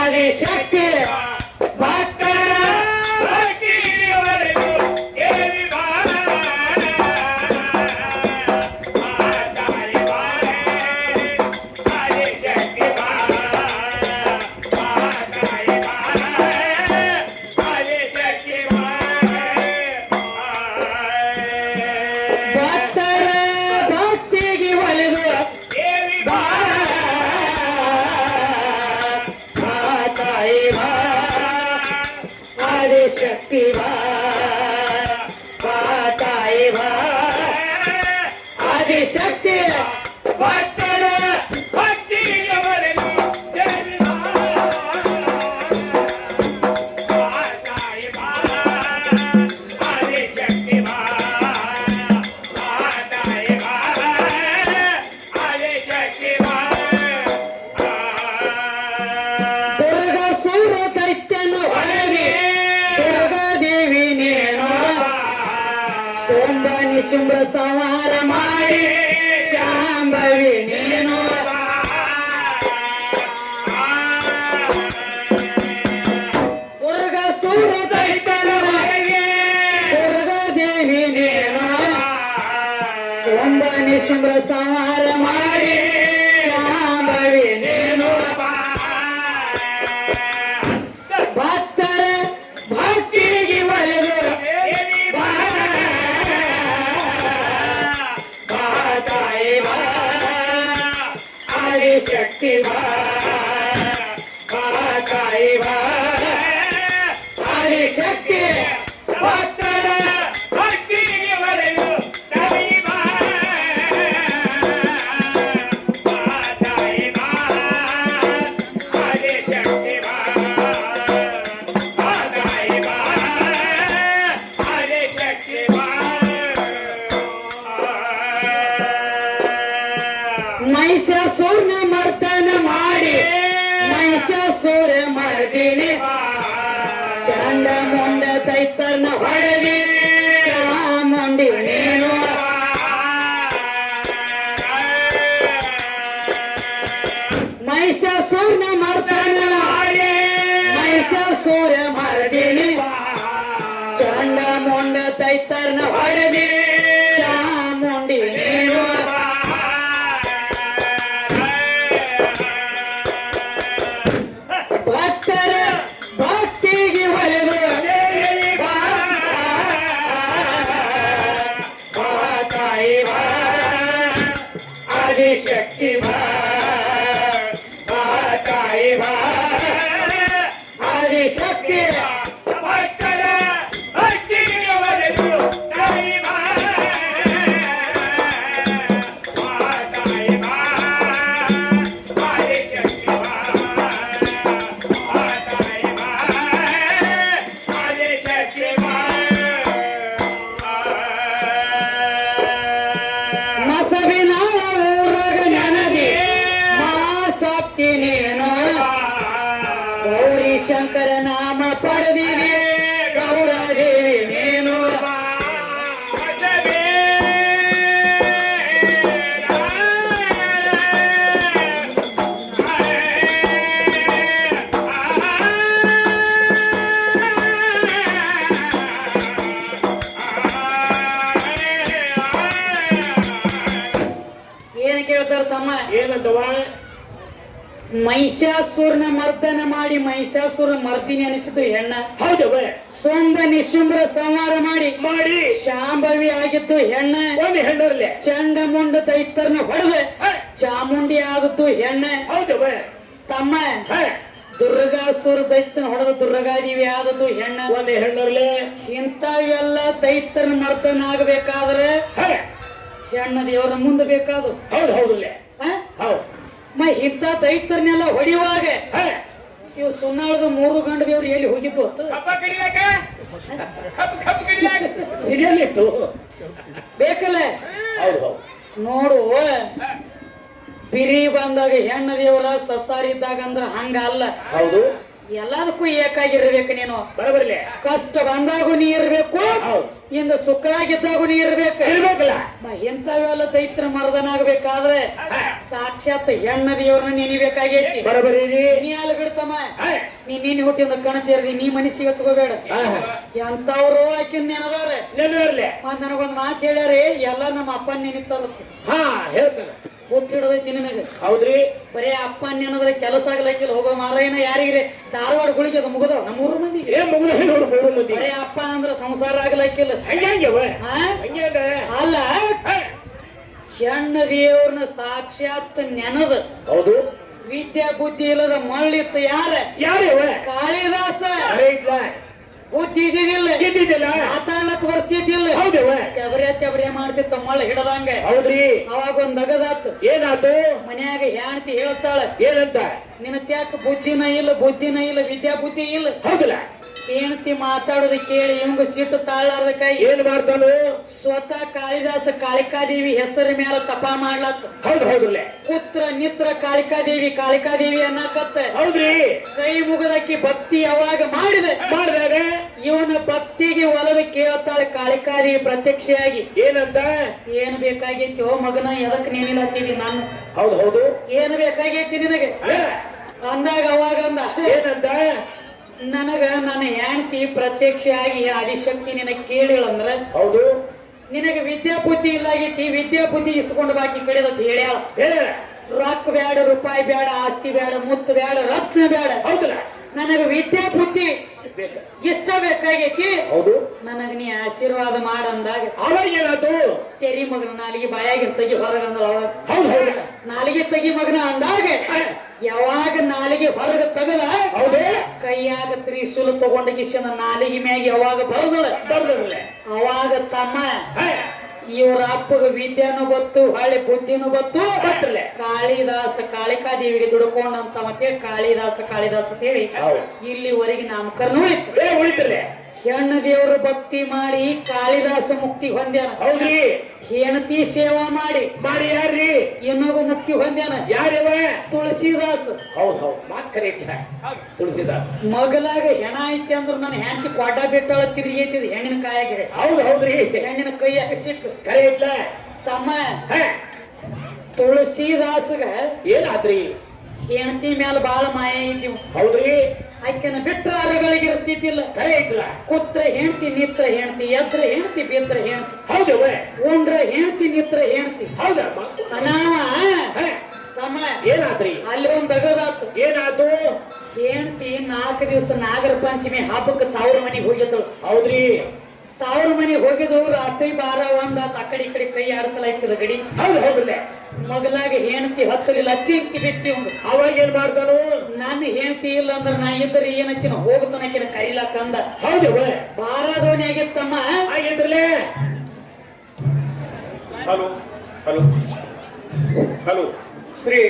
ಆದಿಶಕ್ತಿ ಭಕ್ತರ ಭಕ್ತಿಯವರೆಗೂ ದೇವಿ ಬಾರ ತಾಯಿ ಬಾರ ಆದಿಶಕ್ತಿ ಬಾರ ತಾಯಿ ಬಾರ ಆದಿಶಕ್ತಿ ಬಾರ ಭಕ್ತರ ಭಕ್ತಿಗೆ ಒಲಿದು ದೇವಿ ಬಾರ ತಾಯಿ ಬಾರ ಆದಿಶಕ್ತಿ ತಾಯಿ ಆದಿಶಕ್ತಿ ಭಕ್ತರ ಭಕ್ತಿಯವರೆಗೂ ದೇವಿ ತಾಯಿ ಆದಿಶಕ್ತಿ ತಾಯಿ ಆದಿಶಕ್ತಿ ದುರ್ಗ ಸೂರ ದೈತ್ಯನು ಹೊರಗೆ ದುರ್ಗಾದೇವಿ ನೇನು ಸೋಂಬ ನಿಶುಂಭ್ರ ಸಂಹಾರ ಮಾಡಿ ಶಾಂಭವಿ ನೀನು ದುರ್ಗ ಸೂರ ದೈತ್ಯನು ಹೊರಗೆ ದುರ್ಗಾದೇವಿ ನೇನು ಸೋಂಬ ನಿಶುಂಭ್ರ ಸಂಹಾರ ಮಾಡಿ ಶಾಂಭವಿ ನೀನು ಭಕ್ತರ ಭಕ್ತಿಗೆ ಒಲಿದು ತಾಯಿ ಆದಿಶಕ್ತಿ ತಾಯಿ ಆದಿಶಕ್ತಿ ಭಕ್ತರ ಭಕ್ತಿಗೆ ಒಲಿದು ತಾಯಿ ತಾಯಿ ಆದಿಶಕ್ತಿ ಮಹಿಷಾಸುರನ ಮರ್ದನ ಮಾಡಿ ಮಹಿಷಾಸುರ ಮರ್ದಿನಿ ಚಂಡ ಮುಂಡ ದೈತ್ಯರನ್ನ ಹೊಡೆದಿ ಚಾಮುಂಡಿ ನೀನು ಮಹಿಷಾಸುರನ ಮರ್ದನ ಮಾಡಿ ಮಹಿಷಾಸುರ ಮರ್ದಿನಿ ಚಂಡ ಮುಂಡ ದೈತ್ಯರನ್ನ ಹೊಡೆದಿ ಚಾಮುಂಡಿ ನೀನು ಭಕ್ತರ ಭಕ್ತಿಗೆ ಒಲಿದು ತಾಯಿ ಆದಿಶಕ್ತಿ ತಾಯಿ ಆದಿಶಕ್ತಿ ಭಕ್ತರ ಭಕ್ತಿಗೆ ಒಲಿದು ತಾಯಿ ಮಸವಿನ ಊರಾಗ ನನಗೆ ಮಹಾಸಕ್ತಿ ನೀನು ಗೌರಿ ಶಂಕರ ನಾಮ ಪಡೆದಿದೆ ಗೌರದೇವಿ ನೀನು ಏನ್ ಕೇಳ್ತಾರ ತಮ್ಮ ಏನಂತವ ಮಹಿಷಾಸುರನ ಮರ್ದನ ಮಾಡಿ ಮಹಿಷಾಸುರ ಮರ್ದಿನಿ ಅನಿಸಿದ್ರು ಹೆಣ್ಣ ಹೌದವ ಸೋಂಬ ನಿಶುಂಭ್ರ ಸಂಹಾರ ಮಾಡಿ ಮಾಡಿ ಶಾಂಭವಿ ಆಗಿತ್ತು ಹೆಣ್ಣ ಒಂದು ಹೆಣ್ಣರ್ಲೆ ಚಂಡ ಮುಂಡ ದೈತ್ಯರನ್ನ ಹೊಡೆದ ಚಾಮುಂಡಿ ಆದದ್ದು ಹೆಣ್ಣ ಹೌದವ ತಮ್ಮ ದುರ್ಗಾಸುರ ದೈತ್ಯನ ಹೊಡೆದ ದುರ್ಗಾದೇವಿ ಆದದ್ದು ಹೆಣ್ಣ ಒಂದು ಹೆಣ್ಣರ್ಲೆ ಇಂಥವೆಲ್ಲ ದೈತ್ಯನ ಮರ್ದನ ಆಗಬೇಕಾದ್ರೆ ಹೆಣ್ಣ ದೇವರ ಮುಂದೆ ಬೇಕಾದು ಹೌದು ಹೌದಲ್ಲೇ ಹೌದು ಇಂಥ ದೈತ್ಯರನ್ನೆಲ್ಲ ಹೊಡಿಯುವಾಗ ಇವು ಸುನ್ನಾಳದ 3 ಗಂಡ ದೇವ್ರು ಎಲ್ಲಿ ಹೋಗಿತ್ತು ಸಿರಿಯಲ್ಲಿತ್ತು ಬೇಕಲ್ಲ ಹೌದು ಹೌದು ನೋಡು ಬಿರಿ ಬಂದಾಗ ಹೆಣ್ಣ ದೇವರ ಸಸಾರಿ ಇದ್ದಾಗ ಅಂದ್ರ ಹಂಗ ಅಲ್ಲ ಹೌದು ಎಲ್ಲದಕ್ಕೂ ಏಕಾಗಿರ್ಬೇಕು ನೀನು ಬರಬರ್ಲಿ ಕಷ್ಟ ಬಂದಾಗೂ ನೀ ಇರ್ಬೇಕು ಇಂದ ಸುಖ ಆಗಿದ್ದಾಗೂ ನೀ ಇರ್ಬೇಕು ಇರ್ಬೇಕಲ್ಲ ಇಂಥವೆಲ್ಲ ದೈತ್ರ ಮರ್ದನಾಗಬೇಕಾದ್ರೆ ಸಾಕ್ಷಾತ್ ಹೆಣ್ಣ ದೇವ್ರನ್ನ ನೆನಿಬೇಕಾಗೈತಿ ಬರಬರಿ ನೀ ಅಲ್ಲ ಬಿಡ್ತಮ್ಮ ನೀನ್ ಹುಟ್ಟಿಂದ ಕಣ ತೇರ್ದಿ ನೀ ಮನಸ್ಸಿಗೆ ಹಚ್ಕೋಬೇಡ ಎಂತವ್ರು ಆಕಿನ್ ನೆನದಾರ ನೆನರ್ಲೆ ಮತ್ ನನಗೊಂದ್ ಮಾತು ಹೇಳ್ಯಾರಿ ಎಲ್ಲ ನಮ್ಮ ಅಪ್ಪನ್ ನೆನಿತದ ಹಾ ಹೇಳ್ತಾನ ಹುಚ್ಚಿಡದೈತಿ ನಿನಗ ಹೌದ್ರಿ ಬರೇ ಅಪ್ಪ ನೆನದ್ರೆ ಕೆಲಸ ಆಗ್ಲಕ್ಕಿಲ್ಲ ಹೋಗೋ ಮಾರಾಯನ ಯಾರಿಗ್ರಿ ಧಾರವಾಡ ಗುಳಿಗೆ ಅದು ಮುಗದವ್ ನಮ್ಮ ಊರು ಮಂದಿಗೆ ಏ ಮುಗಿದ ನೋಡು ಮೂರು ಮಂದಿ ಬರೇ ಅಪ್ಪ ಅಂದ್ರ ಸಂಸಾರ ಆಗ್ಲಕ್ಕಿಲ್ಲ ಹಂಗ್ಯಾವ ಹಾ? ಹಂಗ್ಯಾಂಗ ಅಲ್ಲ ಹೆಣ್ಣ ದೇವ್ರನ್ನ ಸಾಕ್ಷಾತ್ ನೆನದ ಹೌದು ವಿದ್ಯಾ ಬುದ್ಧಿ ಇಲ್ಲದ ಮಳ್ಳಿತ್ತು ಯಾರ ಯಾರ್ಯವ ಕಾಳಿದಾಸ ರೈಟ್ಲ ಬುದ್ಧಿ ಇದ್ದಿದ್ದಿಲ್ಲ ಗೆದ್ದಿದ್ದಿಲ್ಲ ಮಾತಾಡ್ಲಕ್ ಬರ್ತಿದ್ದಿಲ್ಲ ಹೌದವ ತೆಬರೆ ಮಾಡ್ತಿತ್ತ ಮಳ್ಳ ಹಿಡದಂಗ ಹೌದ್ರಿ ಅವಾಗ ಒಂದ್ ಅಗದಾತು ಏನಾತು ಮನ್ಯಾಗ ಹೆಣ್ತಿ ಹೇಳ್ತಾಳ ಏನಂತ ನಿನ್ನ ತ್ಯಾಕ ಬುದ್ಧಿನ ಇಲ್ಲ ವಿದ್ಯಾ ಬುದ್ಧಿ ಇಲ್ಲ ಹೌದಲ್ಲ ಹೆಣ್ತಿ ಮಾತಾಡೋದು ಕೇಳಿ ಇವಂಗ ಸಿಟ್ಟು ತಾಳಾರ್ದ ಕೈ ಏನ್ ಮಾಡ್ತಾನು ಸ್ವತಃ ಕಾಳಿದಾಸ ಕಾಳಿಕಾದೇವಿ ಹೆಸರ ಮ್ಯಾಲ ತಪ ಮಾಡ್ಲತ್ತ ಹೌದ್ರಲ್ಲೇ ಪುತ್ರ ನಿತ್ರ ಕಾಳಿಕಾದೇವಿ ಅನ್ನಕತ್ತ ಹೌದ್ರಿ ಕೈ ಮುಗದಕ್ಕಿ ಭಕ್ತಿ ಯಾವಾಗ ಮಾಡಿದೆ ಮಾಡಿದಾಗ ಇವನ ಭಕ್ತಿಗೆ ಒಲದ ಕೇಳ್ತಾಳೆ ಕಾಳಿಕಾದೇವಿ ಪ್ರತ್ಯಕ್ಷವಾಗಿ ಏನಂತ ಏನ್ ಬೇಕಾಗೈತಿ ಓ ಮಗನ ಎದಕ್ ನೀನಿಲ್ಲತ್ತೀವಿ ನಾನು ಹೌದು ಏನ್ ಬೇಕಾಗೈತಿ ನಿನಗೆ ಅಂದಾಗ ಅವಾಗ ಅಂದ ಏನಂತ ನನಗ ನನ್ನ ಹೆಂಡತಿ ಪ್ರತ್ಯಕ್ಷ ಆಗಿ ಆದಿಶಕ್ತಿ ನಿನಗೆ ಕೇಳಿಳಂದ್ರ ಹೌದು ನಿನಗೆ ವಿದ್ಯಾಬುದ್ಧಿ ಇಲ್ಲಾಗೈತಿ ವಿದ್ಯಾಬುದ್ಧಿ ಇಸ್ಕೊಂಡು ಬಾಕಿ ಕಡೆದತ್ ಹೇಳ್ಯಾಳ ರೊಕ್ಕ ಬ್ಯಾಡ ರೂಪಾಯಿ ಬ್ಯಾಡ ಆಸ್ತಿ ಬ್ಯಾಡ ಮುತ್ತು ಬ್ಯಾಡ ರತ್ನ ಬ್ಯಾಡ ಹೌದಲ್ಲ ನನಗ ವಿದ್ಯಾಬುದ್ಧಿ ಇಷ್ಟ ಬೇಕಾಗೈತಿ ಹೌದು ನನಗ ನೀ ಆಶೀರ್ವಾದ ಮಾಡಂದಾಗ ಅವಾಗ ಏನಾಯ್ತು ತೆರಿ ಮಗನ ನಾಲಿಗೆ ಬಾಯಾಗಿರ್ ತೆಗಿ ಹೊರಗಂದ್ರ ಹೌದು ನಾಲಿಗೆ ತೆಗಿ ಮಗನ ಅಂದಾಗ ಯಾವಾಗ ನಾಲಿಗೆ ಹೊರಗ ತೆಗದ ಹೌದು ಕೈಯಾಗ ತ್ರಿಶೂಲ ತಗೊಂಡ ಕಿಶನ ನಾಲಿಗೆ ಮ್ಯಾಗ ಯಾವಾಗ ಬರದಳ ಅವಾಗ ತಮ್ಮ ಇವ್ರ ಅಪ್ಪಗ ವಿದ್ಯಾನು ಗೊತ್ತು ಹೊಳ್ಳಿ ಬುದ್ಧಿನೂ ಗೊತ್ತು ಕಾಳಿದಾಸ ಕಾಳಿಕಾದೇವಿಗೆ ದುಡ್ಕೊಂಡಂತ ಮತ್ತೆ ಕಾಳಿದಾಸ ಅಂತ ಹೇಳಿ ಇಲ್ಲಿವರೆಗೆ ನಾಮಕರಣ ಉಳಿತಲ್ಲ ಹೆಣ್ಣ ದೇವರ ಭಕ್ತಿ ಮಾಡಿ ಕಾಳಿದಾಸ ಮುಕ್ತಿ ಹೊಂದ್ಯಾನ ಹೌದ್ರಿ ಹೆಣತಿ ಸೇವಾ ಮಾಡಿ ಯಾರ್ರಿ ಇನ್ನೊಬ್ಬ ಮುಕ್ತಿ ಹೊಂದ್ಯಾನ ಯಾರ್ಯವ ತುಳಸಿದಾಸ ಹೌದು ಮಾತ್ ಕರೆ ತುಳಸಿದಾಸ್ ಮಗಲಾಗ ಹೆಣ ಐತಿ ಅಂದ್ರ ನನ್ನ ಹೆಂಡತಿ ಕೊಡ್ಡ ಬಿಟ್ಟಾಳ ತಿರುಗೈತಿದ ಹೆಣ್ಣಿನ ಕಾಯಾಗಿರೆ ಹೌದ್ರಿ ಹೆಣ್ಣಿನ ಕೈಯಾಗ ಸಿಕ್ಕ ಕರೆ ಐತ್ಲ ತಮ್ಮ ತುಳಸಿದಾಸಗ ಏನಾದ್ರಿ ಹೆಂಡತಿ ಮ್ಯಾಲ ಬಾಳ ಮಾಯ ಐತಿ ಹೌದ್ರಿ ಆಕೆನ ಬಿಟ್ರ ಅರಗಳಿಗೆ ಇರ್ತಿದ್ದಿಲ್ಲ ಕರೆ ಐತ್ಲ ಕುತ್ರ ಹೆಂಡತಿ ನಿತ್ರ ಹೆಂಡತಿ ಎದ್ರ ಹೆಂಡತಿ ಬಿದ್ರ ಹೆಂಡತಿ ಹೌದವ ಉಂಡ್ರ ಹೆಂಡತಿ ನಿತ್ರ ಹೆಂಡತಿ ಹೌದ ಅನಾವ ತಮ್ಮ ಏನಾದ್ರಿ ಅಲ್ಲಿ ಒಂದ್ ಅಗದಾತು ಏನಾತು ಹೆಂಡತಿ 4 ದಿವಸ ನಾಗರ ಪಂಚಮಿ ಹಬ್ಬಕ್ಕೆ ತವ್ರ ಮನೆಗೆ ಹೋಗಿದ್ದಳು ಹೌದ್ರಿ ತವ್ರ ಮನೆಗೆ ಹೋಗಿದ್ರು ರಾತ್ರಿ ಬಾರ ಒಂದ್ ಆ ಕಡೆ ಈ ಕಡೆ ಕೈ ಆಡಿಸಲಾಯ್ತದ ಗಡಿ ಹೌದ್ರಲ್ಲ ಮಗಲಾಗ ಹೆಂಡತಿ ಹತ್ತಲಿಲ್ಲ ಚಿಂತಿ ಬಿತ್ತಿ ಒಂದು ಅವಾಗ ಏನ್ ಮಾಡ್ತಾನು ನಾನು ಹೆಂಡತಿ ಇಲ್ಲ ಅಂದ್ರ ನಾ ಇದ್ರೆ ಏನತ್ತಿನ ಹೋಗ್ತಾನಕಿನ ಕರಿಲಾಕ ಅಂದ ಹೌದವ ಬಾರಾದವನಿ ಆಗಿತ್ತಮ್ಮ ಆಗಿದ್ರಲ್ಲೇ ಹಲೋ ಹಲೋ ಹಲೋ ಶ್ರೀ